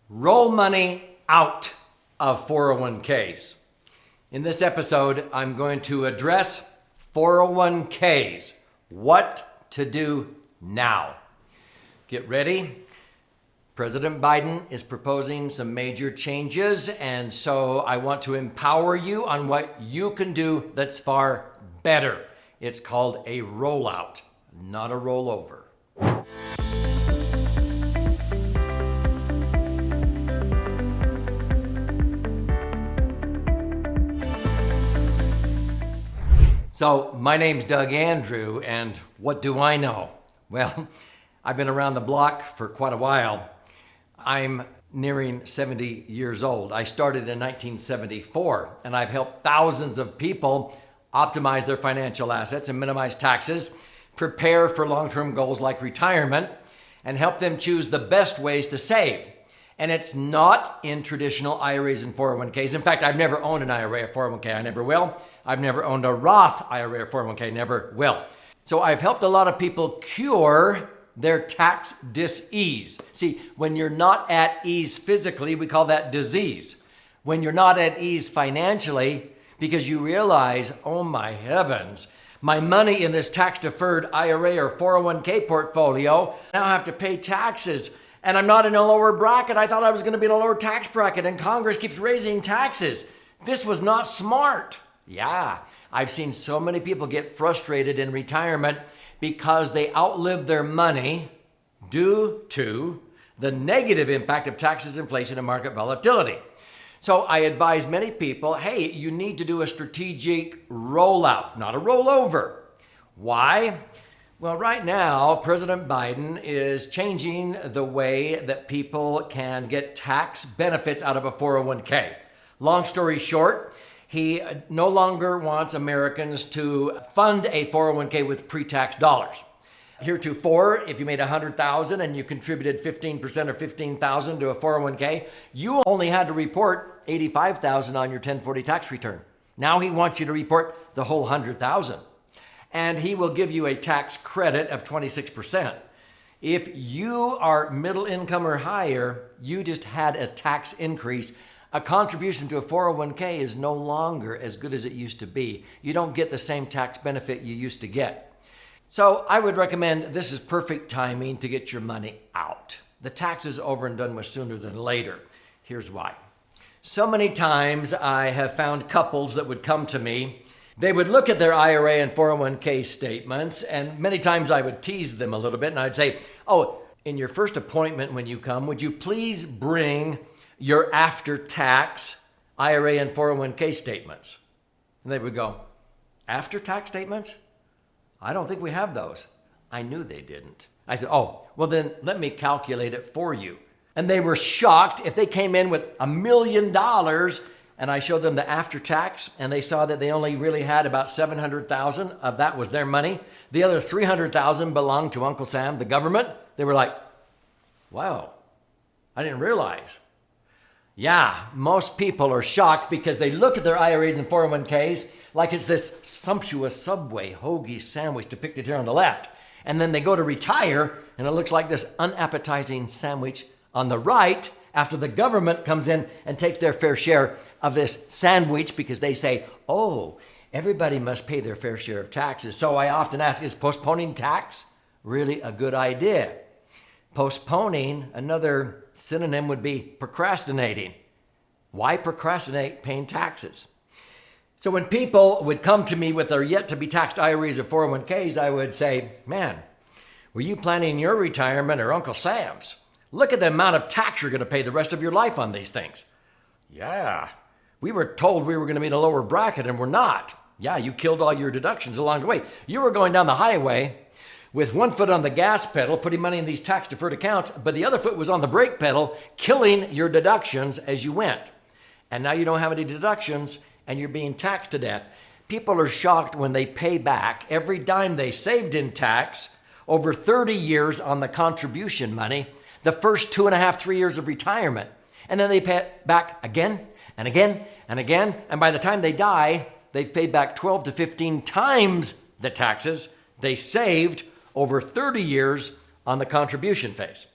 Roll money out of 401ks. In this episode, I'm going to address 401ks, what to do now. Get ready. President Biden is proposing some major changes, and so I want to empower you on what you can do that's far better. It's called a rollout, not a rollover. So my name's Doug Andrew, and what do I know? Well, I've been around the block for quite a while. I'm nearing 70 years old. I started in 1974, and I've helped thousands of people optimize their financial assets and minimize taxes, prepare for long-term goals like retirement, and help them choose the best ways to save. And it's not in traditional IRAs and 401ks. In fact, I've never owned an IRA or 401k. I never will. I've never owned a Roth IRA or 401k. Never will. So I've helped a lot of people cure their tax dis-ease. See, when you're not at ease physically, we call that disease. When you're not at ease financially, because you realize, oh my heavens, my money in this tax-deferred IRA or 401k portfolio, now I have to pay taxes. And I'm not in a lower bracket. I thought I was going to be in a lower tax bracket, and Congress keeps raising taxes. This was not smart. Yeah, I've seen so many people get frustrated in retirement because they outlived their money due to the negative impact of taxes, inflation, and market volatility. So I advise many people, hey, you need to do a strategic rollout, not a rollover. Why? Well, right now, President Biden is changing the way that people can get tax benefits out of a 401k. Long story short, he no longer wants Americans to fund a 401k with pre-tax dollars. Heretofore, if you made $100,000 and you contributed 15% or $15,000 to a 401k, you only had to report $85,000 on your 1040 tax return. Now he wants you to report the whole $100,000. And he will give you a tax credit of 26%. If you are middle income or higher, you just had a tax increase. A contribution to a 401k is no longer as good as it used to be. You don't get the same tax benefit you used to get. So I would recommend this is perfect timing to get your money out. The tax is over and done with sooner than later. Here's why. So many times I have found couples that would come to me. They would look at their IRA and 401k statements, and many times I would tease them a little bit, and I'd say, oh, in your first appointment when you come, would you please bring your after-tax IRA and 401k statements? And they would go, after-tax statements? I don't think we have those. I knew they didn't. I said, oh, well then let me calculate it for you. And they were shocked if they came in with $1 million and I showed them the after-tax, and they saw that they only really had about $700,000 of that was their money. The other $300,000 belonged to Uncle Sam, the government. They were like, wow, I didn't realize. Yeah, most people are shocked because they look at their IRAs and 401ks like it's this sumptuous Subway hoagie sandwich depicted here on the left. And then they go to retire, and it looks like this unappetizing sandwich on the right after the government comes in and takes their fair share of this sandwich because they say, oh, everybody must pay their fair share of taxes. So I often ask, is postponing tax really a good idea? Postponing, another synonym would be procrastinating. Why procrastinate paying taxes? So when people would come to me with their yet to be taxed IRAs or 401ks, I would say, man, were you planning your retirement or Uncle Sam's? Look at the amount of tax you're going to pay the rest of your life on these things. Yeah, we were told we were going to be in a lower bracket and we're not. Yeah, you killed all your deductions along the way. You were going down the highway with one foot on the gas pedal, putting money in these tax-deferred accounts, but the other foot was on the brake pedal, killing your deductions as you went. And now you don't have any deductions and you're being taxed to death. People are shocked when they pay back every dime they saved in tax over 30 years on the contribution money, the first 2.5, 3 years of retirement. And then they pay it back again and again and again. And by the time they die, they've paid back 12 to 15 times the taxes they saved over 30 years on the contribution phase.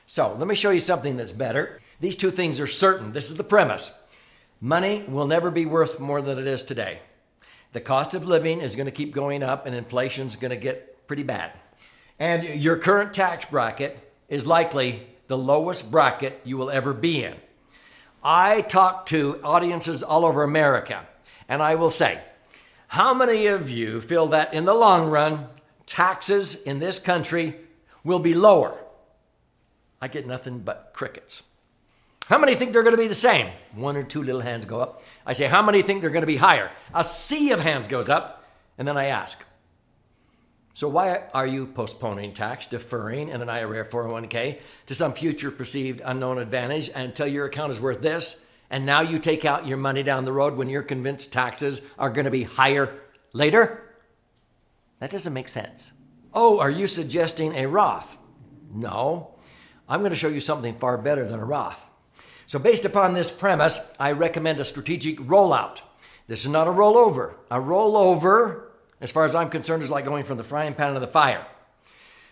So let me show you something that's better. These two things are certain. This is the premise. Money will never be worth more than it is today. The cost of living is going to keep going up and inflation's going to get pretty bad. And your current tax bracket is likely the lowest bracket you will ever be in. I talk to audiences all over America, and I will say, how many of you feel that in the long run, taxes in this country will be lower? I get nothing but crickets. How many think they're going to be the same? One or two little hands go up. I say, how many think they're going to be higher? A sea of hands goes up, and then I ask, so why are you postponing tax, deferring in an IRA or 401k to some future perceived unknown advantage until your account is worth this? And now you take out your money down the road when you're convinced taxes are going to be higher later? That doesn't make sense. Oh, are you suggesting a Roth? No, I'm going to show you something far better than a Roth. So based upon this premise, I recommend a strategic rollout. This is not a rollover. A rollover, as far as I'm concerned, is like going from the frying pan to the fire.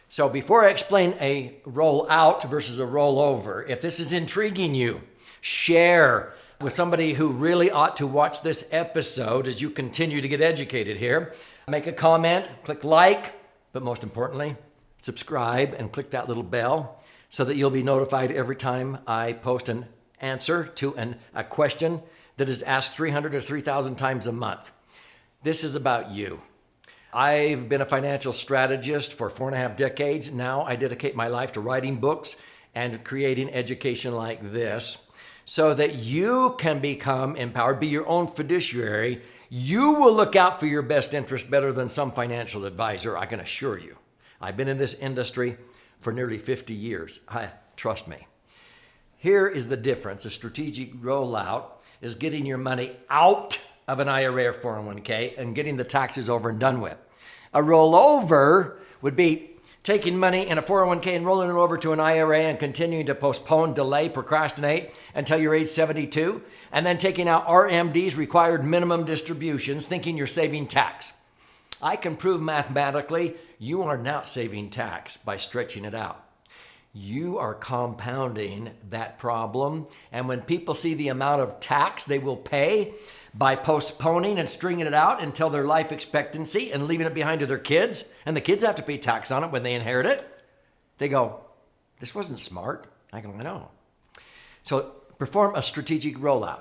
So before I explain a rollout versus a rollover, if this is intriguing you, share with somebody who really ought to watch this episode as you continue to get educated here. Make a comment, click like, but most importantly, subscribe and click that little bell so that you'll be notified every time I post an answer to a question that is asked 300 or 3,000 times a month. This is about you. I've been a financial strategist for 4.5 decades. Now I dedicate my life to writing books and creating education like this so that you can become empowered, be your own fiduciary. You will look out for your best interest better than some financial advisor, I can assure you. I've been in this industry for nearly 50 years. Trust me. Here is the difference. A strategic rollout is getting your money out of an IRA or 401k and getting the taxes over and done with. A rollover would be taking money in a 401k and rolling it over to an IRA and continuing to postpone, delay, procrastinate until you're age 72, and then taking out RMDs, required minimum distributions, thinking you're saving tax. I can prove mathematically you are not saving tax by stretching it out. You are compounding that problem. And when people see the amount of tax they will pay by postponing and stringing it out until their life expectancy and leaving it behind to their kids, and the kids have to pay tax on it when they inherit it, they go, this wasn't smart. I go, I know. So perform a strategic rollout.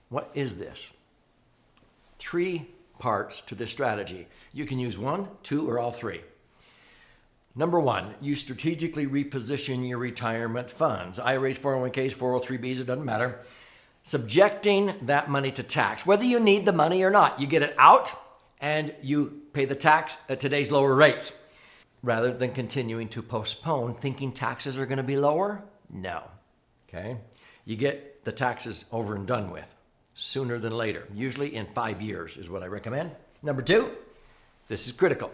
What is this? 3 parts to this strategy. You can use 1, 2, or all 3. Number 1, you strategically reposition your retirement funds. IRAs, 401ks, 403bs, it doesn't matter. Subjecting that money to tax, whether you need the money or not. You get it out and you pay the tax at today's lower rates. Rather than continuing to postpone, thinking taxes are going to be lower? No. Okay? You get the taxes over and done with sooner than later. Usually in 5 years is what I recommend. Number 2, this is critical.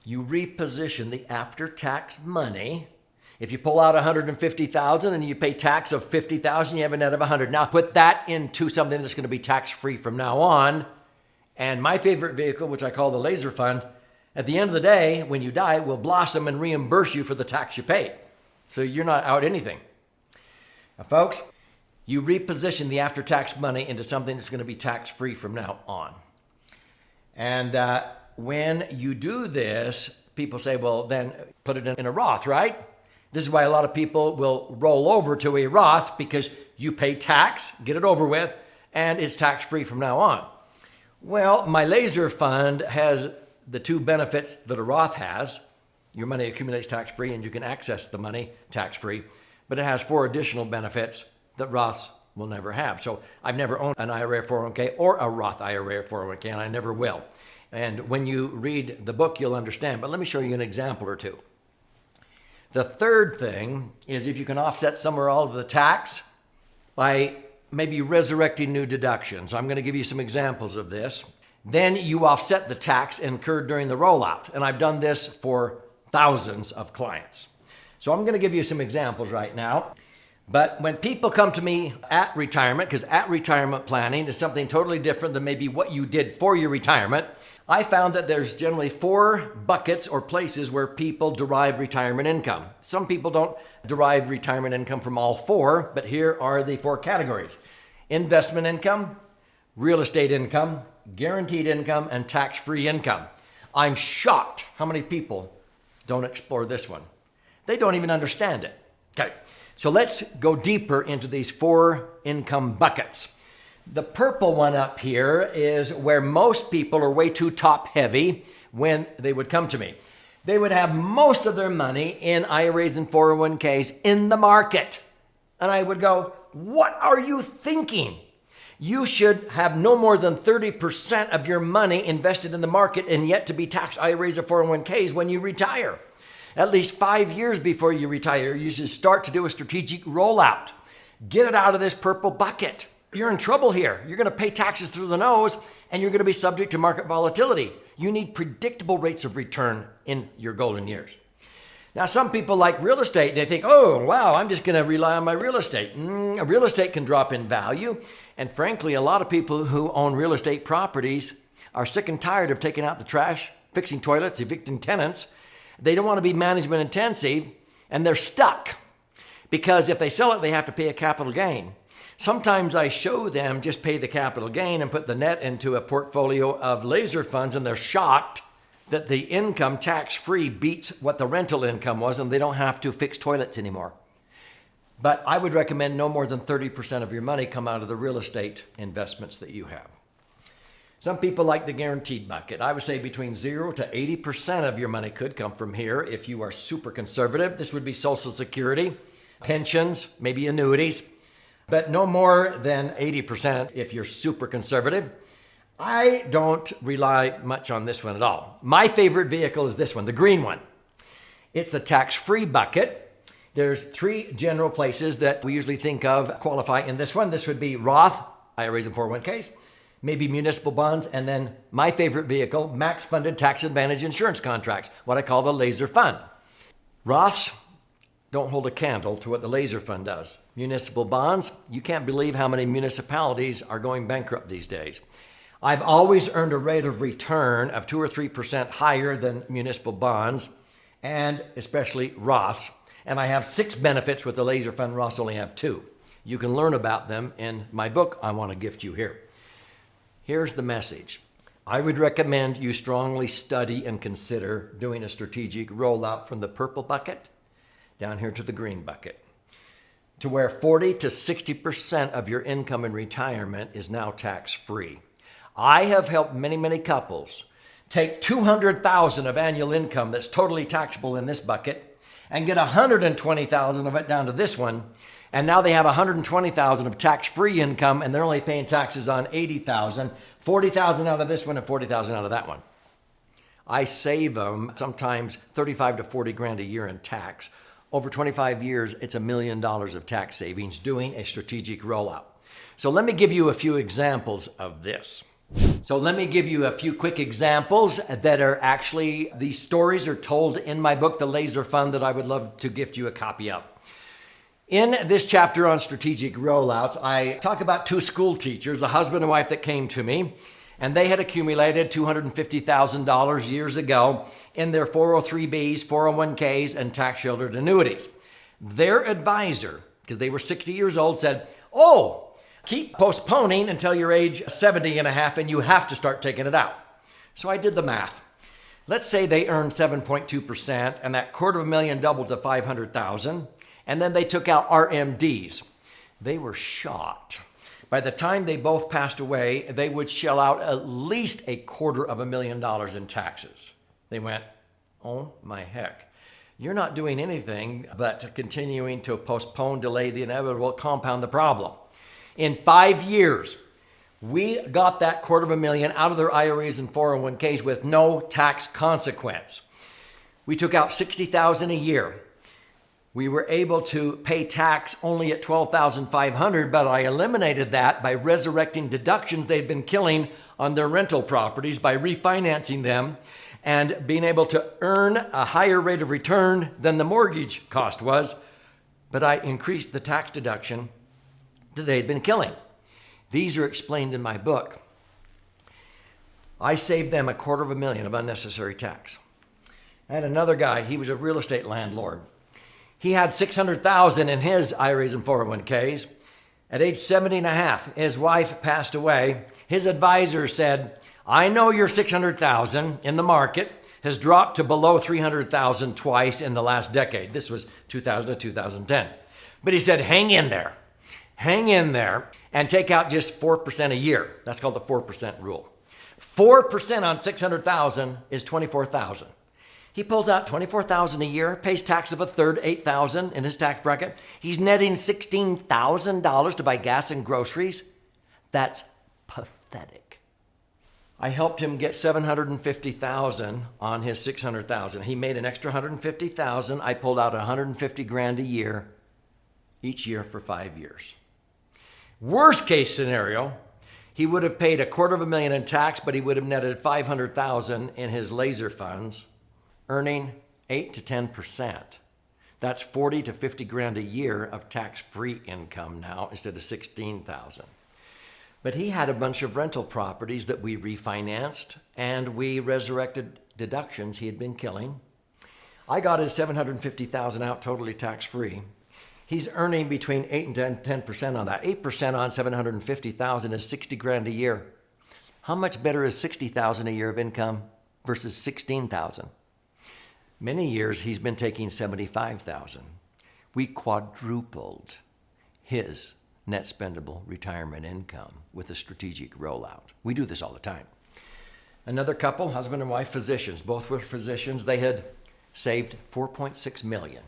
You reposition the after-tax money. If you pull out $150,000 and you pay tax of $50,000, you have a net of $100,000. Now put that into something that's going to be tax-free from now on. And my favorite vehicle, which I call the laser fund, at the end of the day, when you die, will blossom and reimburse you for the tax you paid. So you're not out anything. Now, folks, you reposition the after-tax money into something that's going to be tax-free from now on. And when you do this, people say, well, then put it in a Roth, right? This is why a lot of people will roll over to a Roth because you pay tax, get it over with, and it's tax-free from now on. Well, my laser fund has the 2 benefits that a Roth has. Your money accumulates tax-free and you can access the money tax-free, but it has 4 additional benefits that Roths will never have. So I've never owned an IRA 401k or a Roth IRA 401k, and I never will. And when you read the book, you'll understand. But let me show you an example or 2. The third thing is if you can offset some or all of the tax by maybe resurrecting new deductions. I'm going to give you some examples of this. Then you offset the tax incurred during the rollout. And I've done this for thousands of clients. So I'm going to give you some examples right now. But when people come to me at retirement, because at retirement planning is something totally different than maybe what you did for your retirement, I found that there's generally 4 buckets or places where people derive retirement income. Some people don't derive retirement income from all 4, but here are the 4 categories: investment income, real estate income, guaranteed income, and tax-free income. I'm shocked how many people don't explore this one. They don't even understand it. Okay, so let's go deeper into these 4 income buckets. The purple one up here is where most people are way too top heavy when they would come to me. They would have most of their money in IRAs and 401ks in the market. And I would go, what are you thinking? You should have no more than 30% of your money invested in the market and yet to be taxed IRAs or 401ks when you retire. At least 5 years before you retire, you should start to do a strategic rollout. Get it out of this purple bucket. You're in trouble here. You're going to pay taxes through the nose and you're going to be subject to market volatility. You need predictable rates of return in your golden years. Now, some people like real estate. They think, oh, wow, I'm just going to rely on my real estate. Real estate can drop in value. And frankly, a lot of people who own real estate properties are sick and tired of taking out the trash, fixing toilets, evicting tenants. They don't want to be management intensive and they're stuck because if they sell it, they have to pay a capital gain. Sometimes I show them just pay the capital gain and put the net into a portfolio of laser funds, and they're shocked that the income tax-free beats what the rental income was, and they don't have to fix toilets anymore. But I would recommend no more than 30% of your money come out of the real estate investments that you have. Some people like the guaranteed bucket. I would say between 0 to 80% of your money could come from here if you are super conservative. This would be Social Security, pensions, maybe annuities, but no more than 80% if you're super conservative. I don't rely much on this one at all. My favorite vehicle is this one, the green one. It's the tax-free bucket. There's 3 general places that we usually think of qualify in this one. This would be Roth, IRAs and 401ks, maybe municipal bonds, and then my favorite vehicle, max-funded tax advantage insurance contracts, what I call the laser fund. Roths don't hold a candle to what the laser fund does. Municipal bonds, you can't believe how many municipalities are going bankrupt these days. I've always earned a rate of return of 2 or 3% higher than municipal bonds, and especially Roths. And I have 6 benefits with the laser fund. Roths only have 2. You can learn about them in my book I want to gift you here. Here's the message. I would recommend you strongly study and consider doing a strategic rollout from the purple bucket down here to the green bucket, to where 40 to 60% of your income in retirement is now tax-free. I have helped many, many couples take $200,000 of annual income that's totally taxable in this bucket and get $120,000 of it down to this one. And now they have $120,000 of tax-free income and they're only paying taxes on $80,000, $40,000 out of this one and $40,000 out of that one. I save them sometimes $35 to $40,000 a year in tax. Over 25 years, it's $1 million of tax savings doing a strategic rollout. So let me give you a few examples of this. So let me give you a few quick examples that are actually, these stories are told in my book, The Laser Fund, that I would love to gift you a copy of. In this chapter on strategic rollouts, I talk about 2 school teachers, a husband and wife that came to me, and they had accumulated $250,000 years ago in their 403Bs, 401ks, and tax-sheltered annuities. Their advisor, because they were 60 years old, said, oh, keep postponing until you're age 70 and a half and you have to start taking it out. So I did the math. Let's say they earned 7.2% and that $250,000 doubled to $500,000, and then they took out RMDs. They were shocked. By the time they both passed away, they would shell out at least $250,000 in taxes. They went, oh my heck, you're not doing anything but continuing to postpone, delay the inevitable, compound the problem. In 5 years, we got that $250,000 out of their IRAs and 401ks with no tax consequence. We took out $60,000 a year. We were able to pay tax only at $12,500, but I eliminated that by resurrecting deductions they'd been killing on their rental properties by refinancing them and being able to earn a higher rate of return than the mortgage cost was. But I increased the tax deduction that they'd been killing. These are explained in my book. I saved them $250,000 of unnecessary tax. I had another guy, he was a real estate landlord. He had $600,000 in his IRAs and 401ks. At age 70 and a half, his wife passed away. His advisor said, I know your $600,000 in the market has dropped to below $300,000 twice in the last decade. This was 2000 to 2010. But he said, hang in there, and take out just 4% a year. That's called the 4% rule. 4% on 600,000 is 24,000. He pulls out 24,000 a year, pays tax of a third, 8,000 in his tax bracket. He's netting $16,000 to buy gas and groceries. That's pathetic. I helped him get $750,000 on his $600,000. He made an extra $150,000. I pulled out $150,000 a year, each year for 5 years. Worst case scenario, he would have paid $250,000 in tax, but he would have netted $500,000 in his laser funds, earning 8 to 10%. That's $40,000 to $50,000 a year of tax-free income now instead of $16,000. But he had a bunch of rental properties that we refinanced and we resurrected deductions he had been killing. I got his $750,000 out totally tax-free. He's earning between 8 and 10% on that. 8% on $750,000 is $60,000 a year. How much better is $60,000 a year of income versus $16,000? Many years he's been taking $75,000. We quadrupled his net spendable retirement income with a strategic rollout. We do this all the time. Another couple, husband and wife, physicians. Both were physicians. They had saved $4.6 million.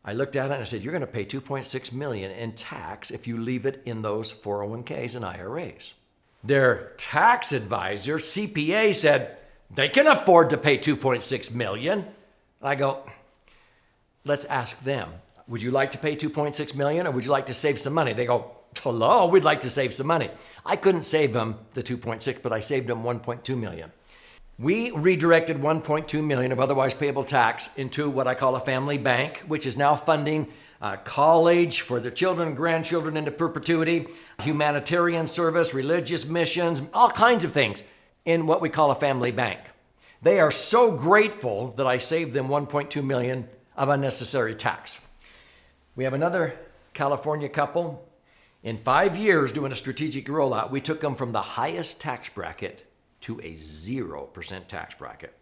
I looked at it and I said, you're going to pay $2.6 million in tax if you leave it in those 401ks and IRAs. Their tax advisor, CPA, said they can afford to pay $2.6 million. I go, let's ask them. Would you like to pay $2.6 million or would you like to save some money? They go, hello, we'd like to save some money. I couldn't save them the 2.6, but I saved them 1.2 million. We redirected 1.2 million of otherwise payable tax into what I call a family bank, which is now funding college for their children and grandchildren into perpetuity, humanitarian service, religious missions, all kinds of things in what we call a family bank. They are so grateful that I saved them 1.2 million of unnecessary tax. We have another California couple. In 5 years doing a strategic rollout, we took them from the highest tax bracket to a 0% tax bracket.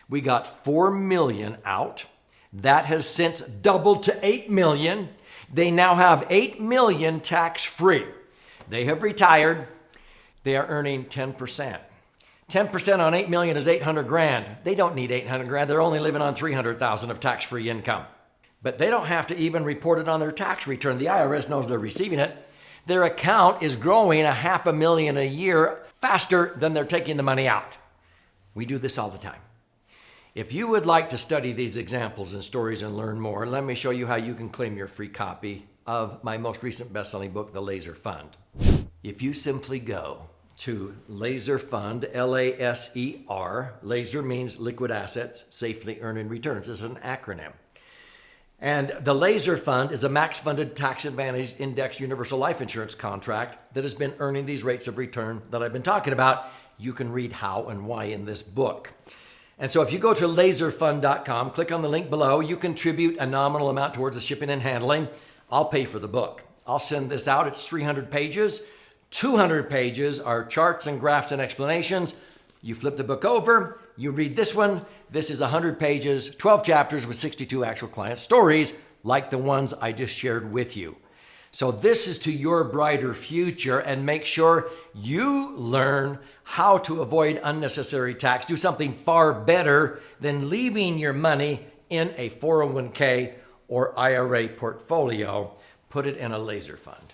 We got 4 million out. That has since doubled to 8 million. They now have 8 million tax-free. They have retired. They are earning 10%. 10% on 8 million is 800 grand. They don't need 800 grand. They're only living on 300,000 of tax-free income. But they don't have to even report it on their tax return. The IRS knows they're receiving it. Their account is growing $500,000 a year faster than they're taking the money out. We do this all the time. If you would like to study these examples and stories and learn more, let me show you how you can claim your free copy of my most recent best-selling book, The Laser Fund. If you simply go to Laser Fund, L-A-S-E-R, laser means liquid assets, safely earning returns. It's an acronym. And the Laser Fund is a max-funded, tax-advantaged index universal life insurance contract that has been earning these rates of return that I've been talking about. You can read how and why in this book. And so if you go to laserfund.com, click on the link below, you contribute a nominal amount towards the shipping and handling. I'll pay for the book. I'll send this out. It's 300 pages. 200 pages are charts and graphs and explanations. You flip the book over, you read this one. This is 100 pages, 12 chapters with 62 actual client stories like the ones I just shared with you. So this is to your brighter future, and make sure you learn how to avoid unnecessary tax. Do something far better than leaving your money in a 401k or IRA portfolio. Put it in a laser fund.